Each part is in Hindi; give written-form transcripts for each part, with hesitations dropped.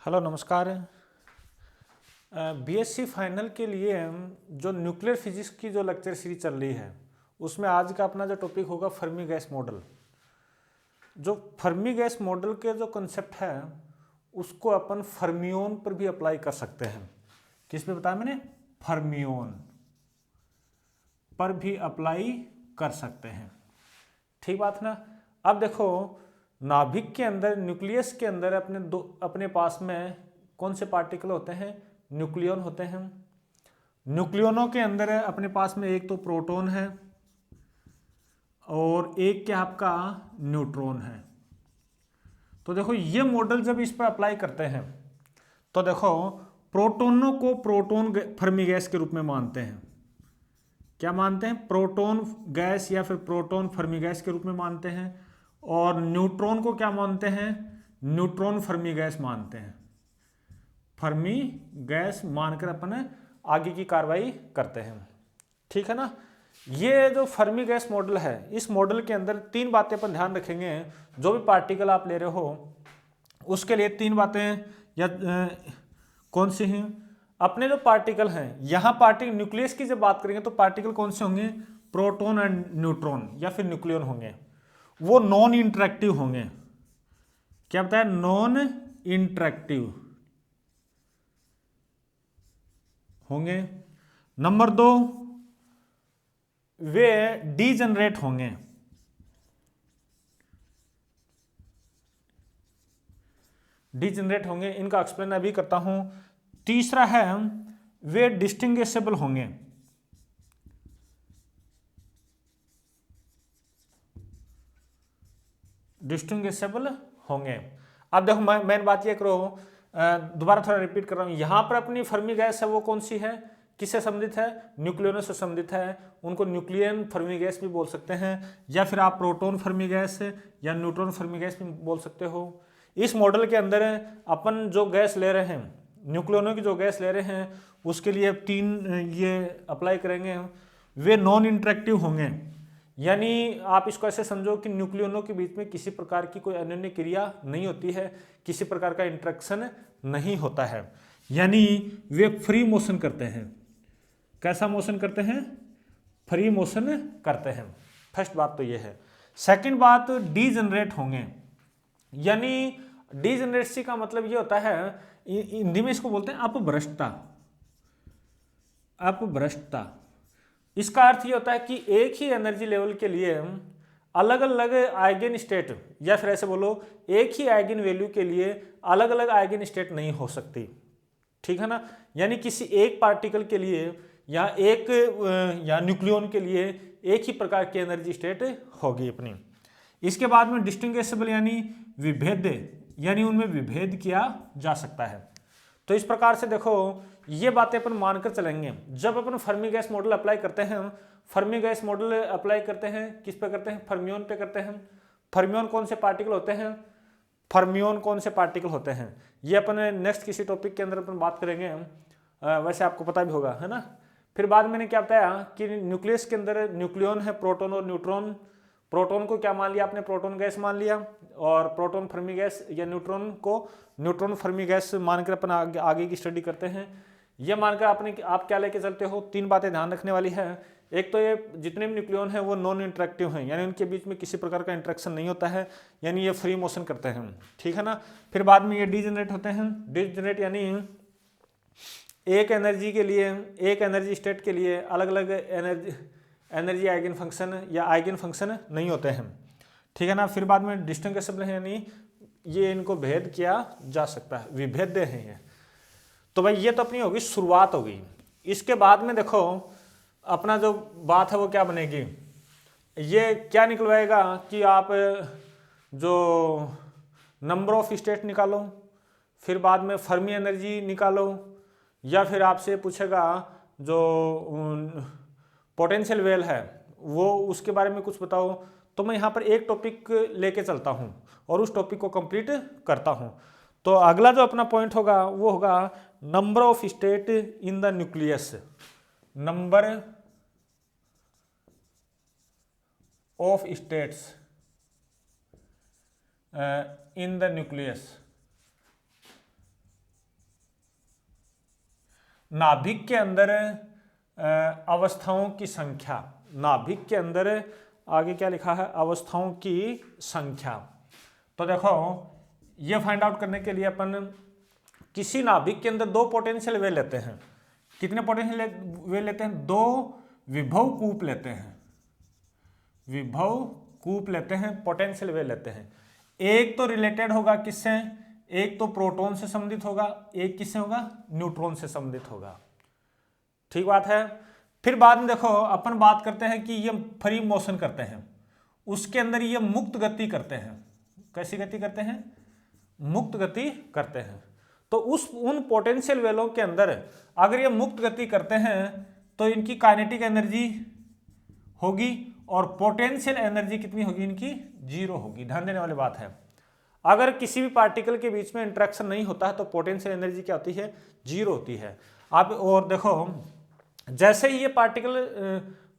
हेलो नमस्कार। बीएससी फाइनल के लिए जो न्यूक्लियर फिजिक्स की जो लेक्चर सीरीज चल रही है उसमें आज का अपना जो टॉपिक होगा फर्मी गैस मॉडल। जो फर्मी गैस मॉडल के जो कंसेप्ट है उसको अपन फर्मियोन पर भी अप्लाई कर सकते हैं। किस पे बताया मैंने? फर्मियोन पर भी अप्लाई कर सकते हैं। ठीक बात है ना। अब देखो, नाभिक के अंदर, न्यूक्लियस के अंदर अपने पास में कौन से पार्टिकल होते हैं? न्यूक्लियन होते हैं। न्यूक्लियनों के अंदर अपने पास में एक तो प्रोटॉन है और एक क्या आपका न्यूट्रॉन है। तो देखो, ये मॉडल जब इस पर अप्लाई करते हैं तो देखो, प्रोटोनों को प्रोटॉन फर्मी गैस के रूप में मानते हैं। क्या मानते हैं? प्रोटॉन गैस या फिर प्रोटॉन फर्मी गैस के रूप में मानते हैं। और न्यूट्रॉन को क्या मानते हैं? न्यूट्रॉन फर्मी गैस मानते हैं। फर्मी गैस मानकर अपन आगे की कार्रवाई करते हैं। ठीक है ना। ये जो फर्मी गैस मॉडल है, इस मॉडल के अंदर तीन बातें अपन ध्यान रखेंगे। जो भी पार्टिकल आप ले रहे हो उसके लिए तीन बातें या कौन सी हैं? अपने जो पार्टिकल हैं, यहाँ पार्टिकल न्यूक्लियस की जब बात करेंगे तो पार्टिकल कौन से होंगे? प्रोटॉन एंड न्यूट्रॉन या फिर न्यूक्लियन होंगे। वो नॉन इंटरेक्टिव होंगे। क्या बताया? नॉन इंटरेक्टिव होंगे। नंबर दो, वे डीजनरेट होंगे। डीजनरेट होंगे, इनका एक्सप्लेन अभी करता हूं। तीसरा है, वे डिस्टिंग्विशेबल होंगे। डिस्टिंग्विशेबल होंगे। अब देखो, मेन बात ये करो, दोबारा थोड़ा रिपीट कर रहा हूं। यहां पर अपनी फर्मी गैस है वो कौन सी है? किससे संबंधित है? न्यूक्लियनों से संबंधित है। उनको न्यूक्लियन फर्मी गैस भी बोल सकते हैं, या फिर आप प्रोटॉन फर्मी गैस या न्यूट्रॉन फर्मी गैस भी बोल सकते हो। इस मॉडल के अंदर अपन जो गैस ले रहे हैं, न्यूक्लियनों की जो गैस ले रहे हैं, उसके लिए तीन ये अप्लाई करेंगे। वे नॉन इंटरेक्टिव होंगे, यानी आप इसको ऐसे समझो कि न्यूक्लियनों के बीच में किसी प्रकार की कोई अन्योन्य क्रिया नहीं होती है, किसी प्रकार का इंटरेक्शन नहीं होता है, यानी वे फ्री मोशन करते हैं। कैसा मोशन करते हैं? फ्री मोशन करते हैं। फर्स्ट बात तो ये है। सेकंड बात, डीजनरेट होंगे, यानी डीजनरेसी का मतलब ये होता है, हिंदी में इसको बोलते हैं अपभ्रष्टता। अपभ्रष्टता, इसका अर्थ ये होता है कि एक ही एनर्जी लेवल के लिए अलग अलग आइगन स्टेट, या फिर ऐसे बोलो, एक ही आइगन वैल्यू के लिए अलग अलग आइगन स्टेट नहीं हो सकती। ठीक है ना। यानी किसी एक पार्टिकल के लिए या एक या न्यूक्लियन के लिए एक ही प्रकार की एनर्जी स्टेट होगी अपनी। इसके बाद में डिस्टिंग्विशेबल यानी विभेद्य, यानी उनमें विभेद किया जा सकता है। तो इस प्रकार से देखो, ये बातें अपन मानकर चलेंगे। जब अपन फर्मी गैस मॉडल अप्लाई करते हैं, फर्मी गैस मॉडल अप्लाई करते हैं किस पे करते हैं? फर्मियोन पे करते हैं। फर्मियोन कौन से पार्टिकल होते हैं? फर्मियोन कौन से पार्टिकल होते हैं, ये अपन नेक्स्ट किसी टॉपिक के अंदर अपन बात करेंगे। वैसे आपको पता भी होगा, है ना। फिर बाद मैंने क्या बताया कि न्यूक्लियस के अंदर न्यूक्लियन है, प्रोटॉन और न्यूट्रॉन। प्रोटॉन को क्या मान लिया आपने? प्रोटॉन गैस मान लिया। और प्रोटॉन फर्मी गैस या न्यूट्रॉन को न्यूट्रॉन फर्मी गैस मानकर अपन आगे की स्टडी करते हैं। ये मानकर आप क्या लेके चलते हो? तीन बातें ध्यान रखने वाली है। एक तो ये, जितने भी न्यूक्लियन हैं वो नॉन इंटरेक्टिव हैं, यानी उनके बीच में किसी प्रकार का इंटरेक्शन नहीं होता है, यानी ये फ्री मोशन करते हैं। ठीक है ना। फिर बाद में ये डीजनरेट होते हैं। डीजनरेट यानी एक एनर्जी के लिए, एक एनर्जी स्टेट के लिए अलग अलग एनर्जी आइगन फंक्शन या आइगन फंक्शन नहीं होते हैं। ठीक है ना। फिर बाद में डिस्टिंग्विशेबल है, यानी ये इनको भेद किया जा सकता है, विभेद्य है ये। तो भाई ये तो अपनी होगी, शुरुआत होगी। इसके बाद में देखो, अपना जो बात है वो क्या बनेगी? ये क्या निकलवाएगा कि आप जो नंबर ऑफ स्टेट निकालो, फिर बाद में फर्मी एनर्जी निकालो, या फिर आपसे पूछेगा जो पोटेंशियल वेल है वो, उसके बारे में कुछ बताओ। तो मैं यहाँ पर एक टॉपिक लेके चलता हूँ और उस टॉपिक को कंप्लीट करता हूँ। तो अगला जो अपना पॉइंट होगा वो होगा number of state in the nucleus. Number of states in the nucleus. नाभिक के अंदर अवस्थाओं की संख्या, नाभिक के अंदर आगे क्या लिखा है, अवस्थाओं की संख्या। तो देखो ये फाइंड आउट करने के लिए अपन किसी नाभिक के अंदर दो पोटेंशियल वेल लेते हैं। कितने पोटेंशियल वेल लेते हैं? दो विभव कूप लेते हैं, विभव कूप लेते हैं, पोटेंशियल वेल लेते हैं। एक तो रिलेटेड होगा किससे? एक तो प्रोटॉन से संबंधित होगा, एक किससे होगा? न्यूट्रॉन से संबंधित होगा। ठीक बात है। फिर बाद में देखो अपन बात करते हैं कि ये फ्री मोशन करते हैं, उसके अंदर ये मुक्त गति करते हैं। कैसी गति करते हैं? मुक्त गति करते हैं। तो उन पोटेंशियल वेलों के अंदर अगर ये मुक्त गति करते हैं तो इनकी काइनेटिक एनर्जी होगी और पोटेंशियल एनर्जी कितनी होगी? इनकी 0 होगी। ध्यान देने वाली बात है, अगर किसी भी पार्टिकल के बीच में इंटरेक्शन नहीं होता है तो पोटेंशियल एनर्जी क्या होती है? 0 होती है। आप और देखो जैसे ही ये पार्टिकल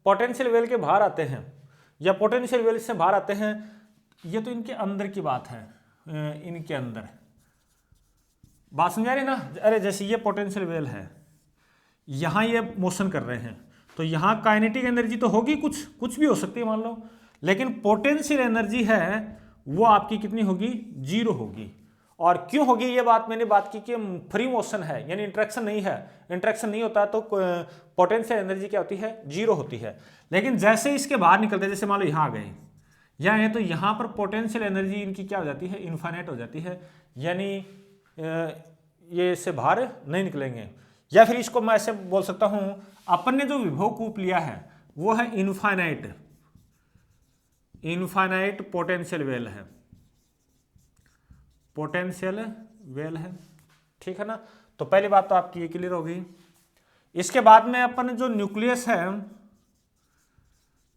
पोटेंशियल वेल के बाहर आते हैं या पोटेंशियल वेल से बाहर आते हैं, ये तो इनके अंदर की बात है, इनके अंदर बात समझा रही ना? अरे जैसे ये पोटेंशियल वेल है, यहाँ ये मोशन कर रहे हैं तो यहाँ काइनेटिक एनर्जी तो होगी, कुछ भी हो सकती है मान लो, लेकिन पोटेंशियल एनर्जी है वो आपकी कितनी होगी? 0 होगी। और क्यों होगी? ये बात मैंने बात की कि फ्री मोशन है यानी इंटरेक्शन नहीं है, इंटरेक्शन नहीं होता तो पोटेंशियल एनर्जी क्या होती है? 0 होती है। लेकिन जैसे इसके बाहर निकलते हैं, जैसे मान लो यहाँ आ गए, यहाँ है तो यहाँ पर पोटेंशियल एनर्जी इनकी क्या हो जाती है? इनफाइनाइट हो जाती है, यानी ये इससे बाहर नहीं निकलेंगे। या फिर इसको मैं ऐसे बोल सकता हूँ, अपन ने जो विभव कूप लिया है वो है इनफाइनाइट पोटेंशियल वेल है, पोटेंशियल वेल है। ठीक है ना? तो पहली बात तो आपकी ये क्लियर होगी। इसके बाद में अपन जो न्यूक्लियस है,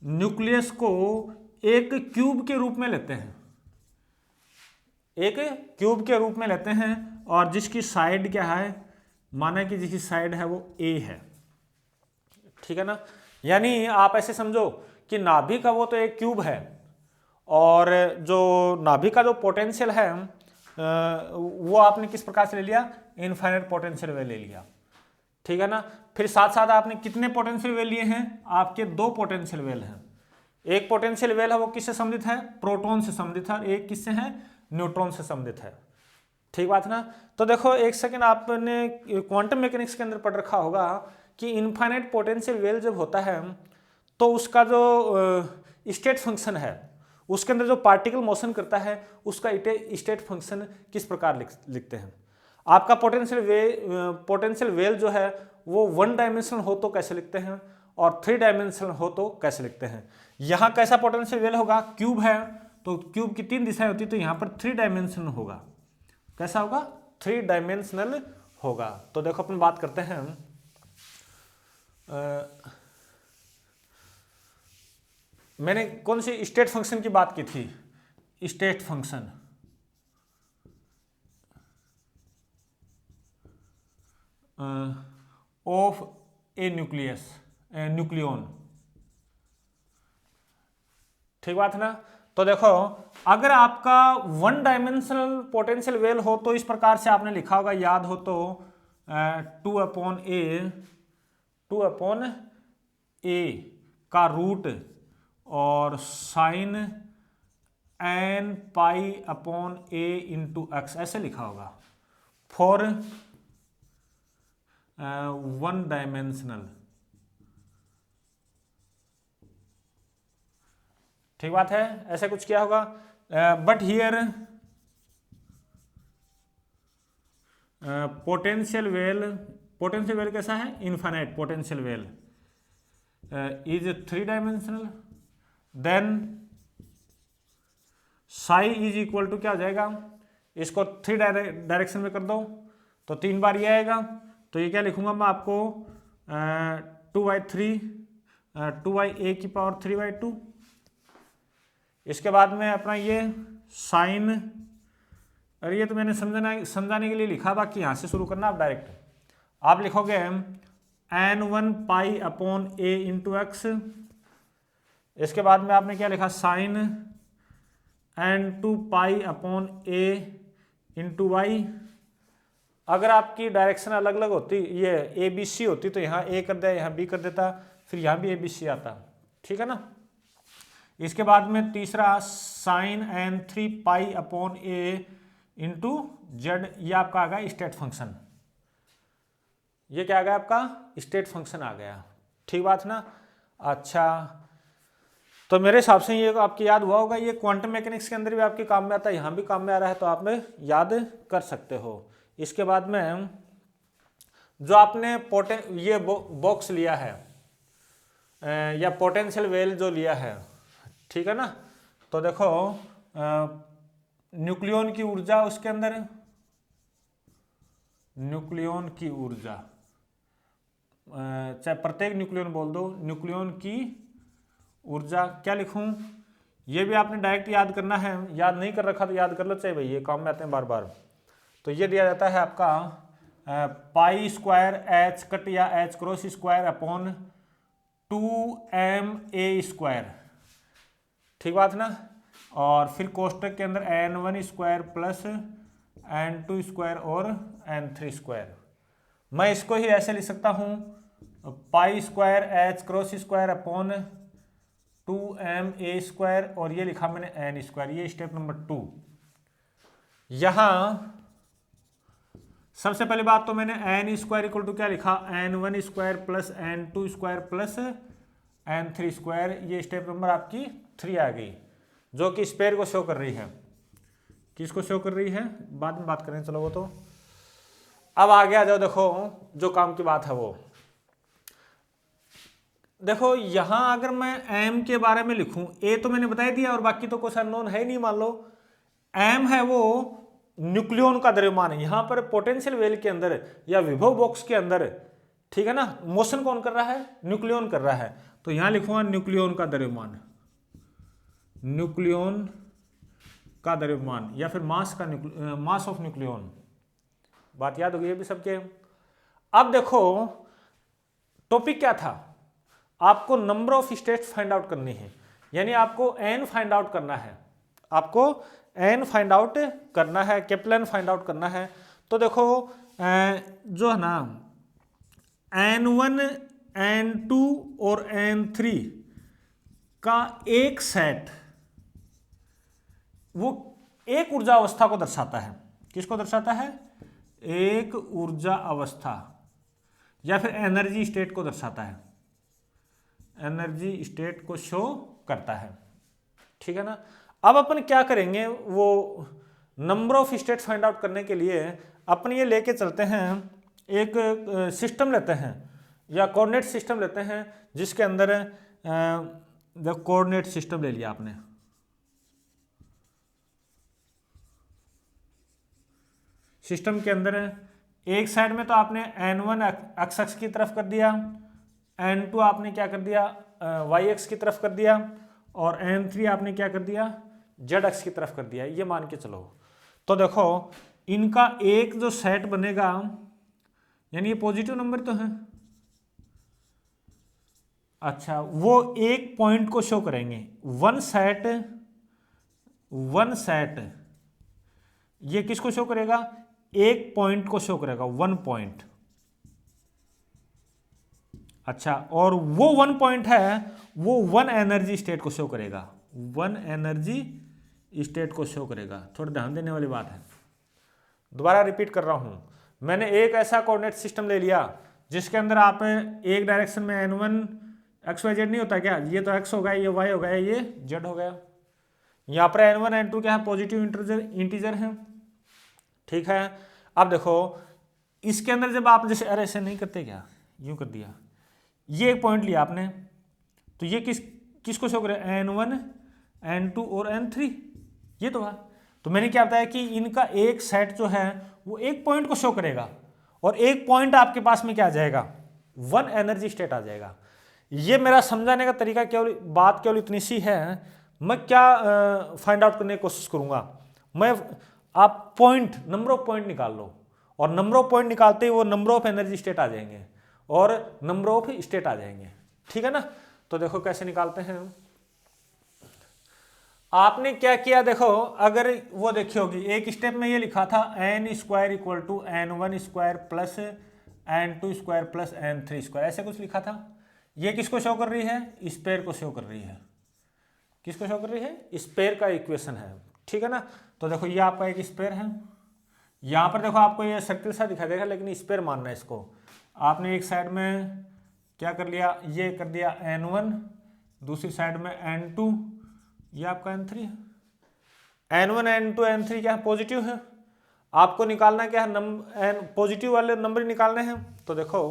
न्यूक्लियस को एक क्यूब के रूप में लेते हैं, एक क्यूब के रूप में लेते हैं और जिसकी साइड क्या है? माना कि जिसकी साइड है वो A है। ठीक है ना? यानी आप ऐसे समझो कि नाभिक का वो तो एक क्यूब है और जो नाभिक का जो पोटेंशियल है वो आपने किस प्रकार से ले लिया? इनफाइनाइट पोटेंशियल वेल ले लिया। ठीक है ना? फिर साथ साथ आपने कितने पोटेंशियल वेल लिए हैं? आपके 2 पोटेंशियल वेल हैं। एक पोटेंशियल वेल है वो किससे संबंधित है? प्रोटॉन से संबंधित है। एक किससे है? न्यूट्रॉन से संबंधित है। ठीक बात ना? तो देखो एक सेकेंड, आपने क्वांटम मैकेनिक्स के अंदर पढ़ रखा होगा कि इनफाइनाइट पोटेंशियल वेल जब होता है तो उसका जो स्टेट फंक्शन है, उसके अंदर जो पार्टिकल मोशन करता है उसका स्टेट फंक्शन किस प्रकार लिखते हैं? आपका पोटेंशियल वेल जो है वो 1 डायमेंशनल हो तो कैसे लिखते हैं और 3 डायमेंशनल हो तो कैसे लिखते हैं? यहाँ कैसा पोटेंशियल वेल होगा? क्यूब है तो क्यूब की 3 दिशाएं होती, तो यहाँ पर 3 डायमेंशनल होगा। कैसा होगा? 3 डायमेंशनल होगा। तो देखो अपन बात करते हैं, मैंने कौन सी स्टेट फंक्शन की बात की थी? State function of A nucleon. ठीक बात है ना? तो देखो अगर आपका 1 डायमेंशनल पोटेंशियल वेल हो तो इस प्रकार से आपने लिखा होगा, याद हो तो 2/a का रूट और sign n π/a into x ऐसे लिखा होगा फॉर 1 डायमेंशनल। ठीक बात है? ऐसे कुछ किया होगा। बट हियर पोटेंशियल वेल कैसा है? Infinite potential well is 3 dimensional. Then psi is equal to क्या हो जाएगा? इसको 3 डायरेक्शन में कर दो तो 3 बार ये आएगा। तो ये क्या लिखूंगा मैं आपको? 2/3 2/a⁴/2। इसके बाद में अपना ये साइन, अरे ये तो मैंने समझाने के लिए लिखा, बाकी यहाँ से शुरू करना आप डायरेक्ट। आप लिखोगे n1 π/a इंटू एक्स। इसके बाद में आपने क्या लिखा? Sine n2 π/a into y. अगर आपकी डायरेक्शन अलग अलग होती, ये ए बी सी होती, तो यहाँ ए कर दिया, यहाँ बी कर देता, फिर यहाँ भी ए बी सी आता, ठीक है ना। इसके बाद में तीसरा साइन एन 3 पाई अपॉन ए इंटू जेड, ये आपका आ गया स्टेट फंक्शन। ये क्या आ गया आपका स्टेट फंक्शन आ गया, ठीक बात ना। अच्छा, तो मेरे हिसाब से ये आपकी याद हुआ होगा, ये क्वांटम मैकेनिक्स के अंदर भी आपके काम में आता है, यहाँ भी काम में आ रहा है, तो आप में याद कर सकते हो। इसके बाद में जो आपने ये बॉक्स लिया है या पोटेंशियल वेल जो लिया है, ठीक है ना, तो देखो न्यूक्लियन की ऊर्जा, उसके अंदर न्यूक्लियन की ऊर्जा, चाहे प्रत्येक न्यूक्लियन बोल दो, न्यूक्लियन की ऊर्जा क्या लिखूं, ये भी आपने डायरेक्ट याद करना है, याद नहीं कर रखा तो याद कर लो, चाहे भाई ये काम में आते हैं बार बार। तो ये दिया जाता है आपका पाई स्क्वायर एच कट या H cross square upon 2m a square, ठीक बात ना। और फिर कोष्टक के अंदर n1 square plus n2 square और n3 स्क्वायर। मैं इसको ही ऐसे लिख सकता हूँ, pi square H cross square upon 2m a square, और ये लिखा मैंने n स्क्वायर। ये स्टेप नंबर 2। यहां सबसे पहली बात तो मैंने n स्क्वायर इक्वल टू क्या लिखा, n1 square plus n2 square plus n3 square. ये स्टेप नंबर आपकी 3 आ गई, जो कि स्पेयर को शो कर रही है। किसको शो कर रही है, बाद में बात करें, चलो वो तो। अब आगे आ जाओ, देखो जो काम की बात है वो देखो। यहां अगर मैं m के बारे में लिखूं, a तो मैंने बता दिया और बाकी तो कुछ अननोन है ही नहीं। मान लो m है वो न्यूक्लियन का द्रव्यमान है, यहां पर पोटेंशियल वेल के अंदर या विभव बॉक्स के अंदर, ठीक है ना, मोशन कौन कर रहा है, न्यूक्लियन कर रहा है। तो यहां लिखूंगा न्यूक्लियन का द्रव्यमान, न्यूक्लियन का द्रव्यमान, या फिर मास ऑफ न्यूक्लियन। बात याद होगी ये भी सबके। अब देखो टॉपिक क्या था, आपको number of states find out करनी है, यानी आपको n फाइंड आउट करना है, आपको n फाइंड आउट करना है, कैपिटल N फाइंड आउट करना है। तो देखो जो है ना n1 n2 और n3 का एक सेट, वो एक ऊर्जा अवस्था को दर्शाता है। किसको दर्शाता है, एक ऊर्जा अवस्था या फिर एनर्जी स्टेट को दर्शाता है, एनर्जी स्टेट को शो करता है, ठीक है ना। अब अपन क्या करेंगे, वो number of state find out करने के लिए अपन ये लेके चलते हैं, एक सिस्टम लेते हैं या कोऑर्डिनेट सिस्टम लेते हैं, जिसके अंदर कोऑर्डिनेट सिस्टम ले लिया आपने। सिस्टम के अंदर एक साइड में तो आपने n1 एक्स अक्ष की तरफ कर दिया, n2 आपने क्या कर दिया, वाई एक्स की तरफ कर दिया, और n3 आपने क्या कर दिया, जेड अक्ष की तरफ कर दिया, ये मान के चलो। तो देखो इनका एक जो सेट बनेगा, यानी ये पॉजिटिव नंबर तो है, अच्छा, वो एक पॉइंट को शो करेंगे, वन सेट ये किसको शो करेगा, एक पॉइंट को शो करेगा, वन पॉइंट। अच्छा, और वो वन पॉइंट है, वो वन एनर्जी स्टेट को शो करेगा, वन एनर्जी स्टेट को शो करेगा। थोड़ा ध्यान देने वाली बात है, दोबारा रिपीट कर रहा हूं। मैंने एक ऐसा कोऑर्डिनेट सिस्टम ले लिया जिसके अंदर आप एक डायरेक्शन में n1 XYZ नहीं होता क्या, ये तो x हो गया, ये y हो गया, ये z हो गया। यहाँ पर n1 n2 क्या है, पॉजिटिव इंटीजर है, ठीक है। अब देखो इसके अंदर जब आप जैसे, अरे ऐसे नहीं करते क्या, यूं कर दिया, ये एक पॉइंट लिया आपने, तो ये किसको शो करे, n1 n2 और n3, ये तो है। तो मैंने क्या बताया कि इनका एक सेट जो है वो एक पॉइंट को शो करेगा, और एक पॉइंट आपके पास में क्या आ जाएगा, वन एनर्जी स्टेट आ जाएगा। ये मेरा समझाने का तरीका बात केवल इतनी सी है। मैं क्या फाइंड आउट करने की कोशिश करूंगा, मैं आप पॉइंट, नंबर ऑफ पॉइंट निकाल लो, और नंबर ऑफ पॉइंट निकालते ही वो नंबर ऑफ एनर्जी स्टेट आ जाएंगे और नंबर ऑफ स्टेट आ जाएंगे, ठीक है ना। तो देखो कैसे निकालते हैं। आपने क्या किया देखो, अगर वो देखी होगी एक स्टेप में ये लिखा था n square equal to n1 square plus n2 square plus n3 square, ऐसे कुछ लिखा था। ये किसको शो कर रही है? स्पेयर को शो कर रही है। किसको शो कर रही है? स्पेयर का इक्वेशन है, ठीक है ना। तो देखो ये आपका एक स्पेयर है, यहाँ पर देखो आपको ये सर्किल सा दिखाई देगा लेकिन स्पेयर मानना है इसको। आपने एक साइड में क्या कर लिया, ये कर दिया n1, दूसरी साइड में n2, ये आपका n3 है। n1 n2 n3 क्या है? पॉजिटिव है। आपको निकालना क्या है? पॉजिटिव वाले नंबर निकालने हैं। तो देखो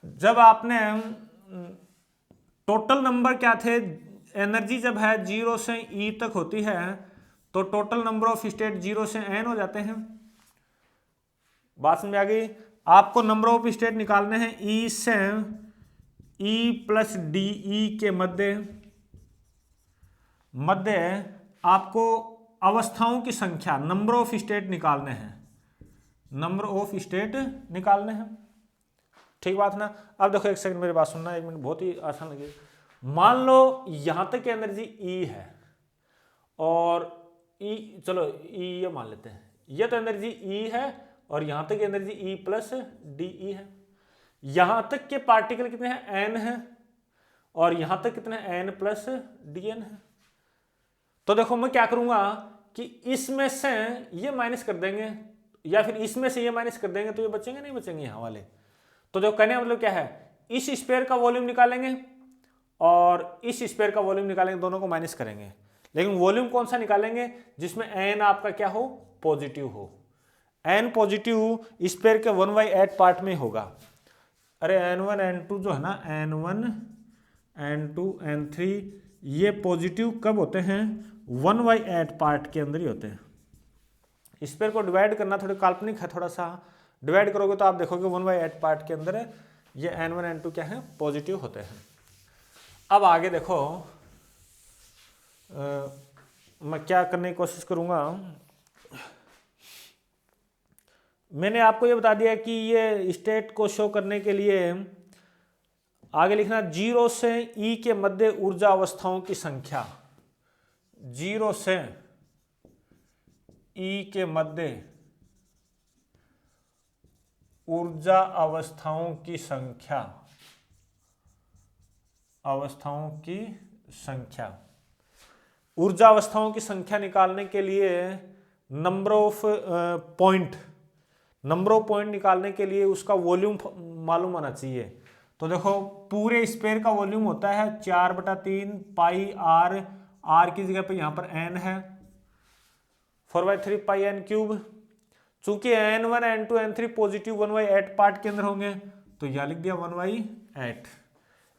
जब आपने टोटल नंबर क्या थे, एनर्जी जब है 0 से E तक होती है तो टोटल नंबर ऑफ स्टेट 0 से n हो जाते हैं। बात समझ आ गई? आपको नंबर ऑफ स्टेट निकालने हैं E से E प्लस DE के मध्य आपको अवस्थाओं की संख्या, नंबर ऑफ स्टेट निकालने हैं, नंबर ऑफ स्टेट निकालने हैं, ठीक बात ना। अब देखो एक सेकंड मेरी बात सुनना, एक मिनट, बहुत ही आसान लगे। मान लो यहां तक की एनर्जी E है और E, चलो E ये मान लेते हैं, ये तो एनर्जी E है और यहां तक एनर्जी E प्लस DE है। यहां तक के पार्टिकल कितने हैं? N है, और यहां तक कितने N प्लस DN है। तो देखो मैं क्या करूंगा कि इसमें से ये माइनस कर देंगे या फिर इसमें से ये माइनस कर देंगे, तो ये बचेंगे नहीं बचेंगे यहाँ वाले। तो जो कहने का मतलब क्या है, इस स्पेयर का वॉल्यूम निकालेंगे और इस स्पेयर का वॉल्यूम निकालेंगे, दोनों को माइनस करेंगे, लेकिन वॉल्यूम कौन सा निकालेंगे? जिसमें n आपका क्या हो? पॉजिटिव हो। n पॉजिटिव स्पेयर के 1/8 पार्ट में होगा। अरे n1 n2 जो है ना, n1 n2 n3 ये पॉजिटिव कब होते हैं? 1/8 पार्ट के अंदर ही होते हैं। स्पेयर को डिवाइड करना थोड़ा काल्पनिक है, थोड़ा सा डिवाइड करोगे तो आप देखोगे 1/8 पार्ट के अंदर ये n1 n2 क्या है? पॉजिटिव होते हैं। अब आगे देखो मैं क्या करने की कोशिश करूंगा। मैंने आपको ये बता दिया कि ये स्टेट को शो करने के लिए आगे लिखना 0 से E के मध्य ऊर्जा अवस्थाओं की संख्या, 0 से E के मध्य ऊर्जा अवस्थाओं की संख्या, अवस्थाओं की संख्या, ऊर्जा अवस्थाओं की संख्या निकालने के लिए number of point, number of point निकालने के लिए उसका वॉल्यूम मालूम होना चाहिए। तो देखो पूरे स्पेयर का वॉल्यूम होता है 4/3 पाई r, r की जगह पे यहाँ पर n है, 4/3 पाई n क्यूब। चूंकि n1 n2 n3 positive 1/8 part के अंदर होंगे तो यह लिख दिया 1/8।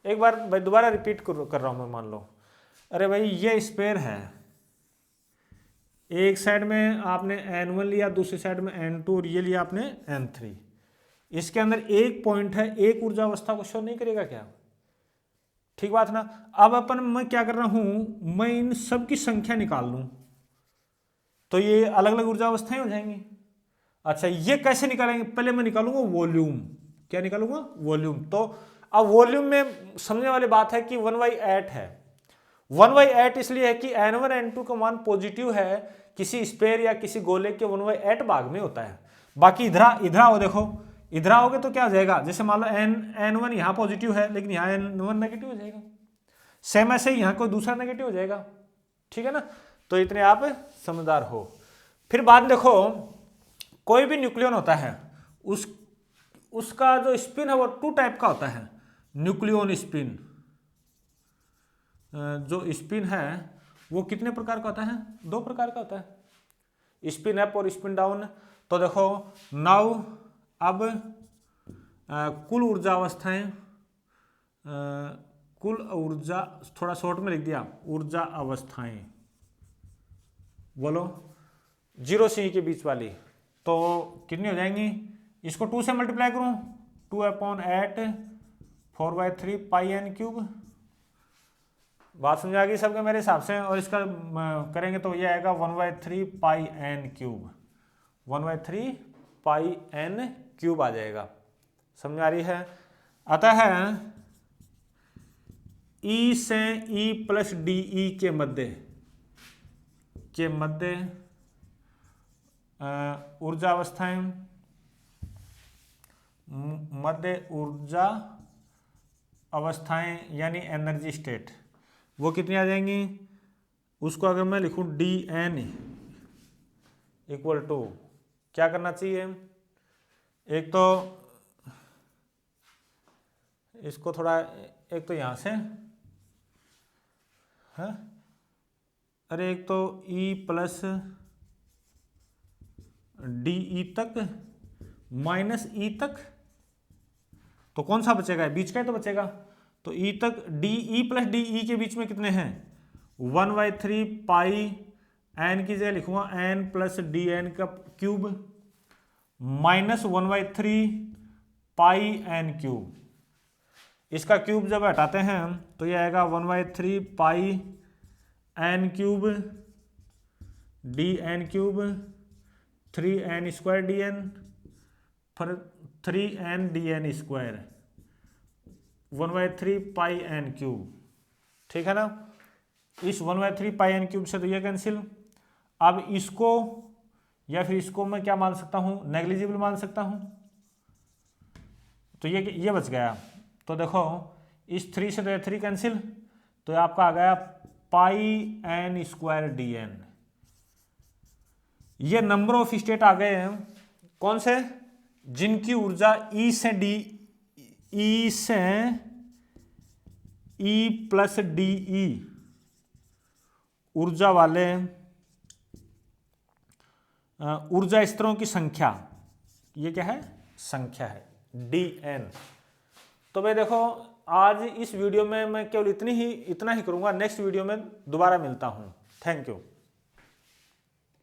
एक बार भाई दोबारा रिपीट कर रहा हूं मैं। मान लो अरे भाई ये स्पेयर है, एक साइड में आपने n1 लिया, दूसरी साइड में n2 और ये लिया आपने n3। इसके अंदर एक पॉइंट है, एक ऊर्जा अवस्था को शो नहीं करेगा क्या? ठीक बात ना। अब मैं क्या कर रहा हूं, मैं इन सब की संख्या निकाल लूं तो ये अलग अलग ऊर्जा अवस्थाएं हो जाएंगी। अच्छा ये कैसे निकालेंगे? पहले मैं निकालूंगा वॉल्यूम। क्या निकालूंगा? वॉल्यूम। तो अब वॉल्यूम में समझने वाली बात है कि 1/8 है। 1/8 इसलिए है कि n1 n2 का मान पॉजिटिव है, किसी स्पेयर या किसी गोले के 1/8 भाग में होता है। बाकी इधर आओ, देखो इधर आओगे तो क्या हो जाएगा, जैसे मान लो n1 यहाँ पॉजिटिव है लेकिन यहाँ n1 नेगेटिव हो जाएगा, सेम ऐसे ही यहाँ कोई दूसरा नेगेटिव हो जाएगा, ठीक है ना। तो इतने आप समझदार हो। फिर बाद देखो कोई भी न्यूक्लियन होता है उसका जो स्पिन है वो 2 टाइप का होता है। न्यूक्लियन स्पिन जो स्पिन है वो कितने प्रकार का होता है? 2 प्रकार का होता है, स्पिन अप और स्पिन डाउन। तो देखो नाउ अब कुल ऊर्जा अवस्थाएं, कुल ऊर्जा थोड़ा शॉर्ट में लिख दिया, ऊर्जा अवस्थाएं बोलो 0 से E के बीच वाली, तो कितनी हो जाएंगी? इसको 2 से मल्टीप्लाई करूं, 2/8 4/3 पाई n क्यूब। बात समझ आ गई सबके मेरे हिसाब से? और इसका करेंगे तो ये आएगा 1/3 पाई n क्यूब, 1/3 पाई n क्यूब आ जाएगा। समझ आ रही है। अतः E से E प्लस DE के मध्य ऊर्जा अवस्थाएं, मध्य ऊर्जा अवस्थाएं यानी एनर्जी स्टेट, वो कितनी आ जाएंगी? उसको अगर मैं लिखूं dN इक्वल टू, क्या करना चाहिए? एक तो इसको थोड़ा, एक तो यहां से है, अरे एक तो E प्लस DE तक माइनस E तक, तो कौन सा बचेगा? बीच का ही तो बचेगा। तो E तक DE प्लस DE के बीच में कितने हैं? 1/3 पाई n की जगह लिखूंगा n प्लस DN का क्यूब माइनस 1/3 पाई n क्यूब। इसका क्यूब जब हटाते हैं तो ये आएगा 1/3 पाई n cube DN cube 3n square DN फिर 3n DN स्क्वायर 1/3 पाई n क्यूब। ठीक है ना। इस 1/3 पाई n क्यूब से तो ये कैंसिल। अब इसको या फिर इसको मैं क्या मान सकता हूँ? नेग्लिजिबल मान सकता हूँ। तो ये बच गया। तो देखो इस 3 से तो 3 कैंसिल, तो आपका आ गया पाई n स्क्वायर DN। ये नंबर ऑफ स्टेट आ गए हैं कौन से? जिनकी ऊर्जा E से E प्लस DE ऊर्जा वाले ऊर्जा स्तरों की संख्या, ये क्या है? संख्या है DN। तो भाई देखो आज इस वीडियो में मैं केवल इतना ही करूंगा। नेक्स्ट वीडियो में दोबारा मिलता हूं। Thank you.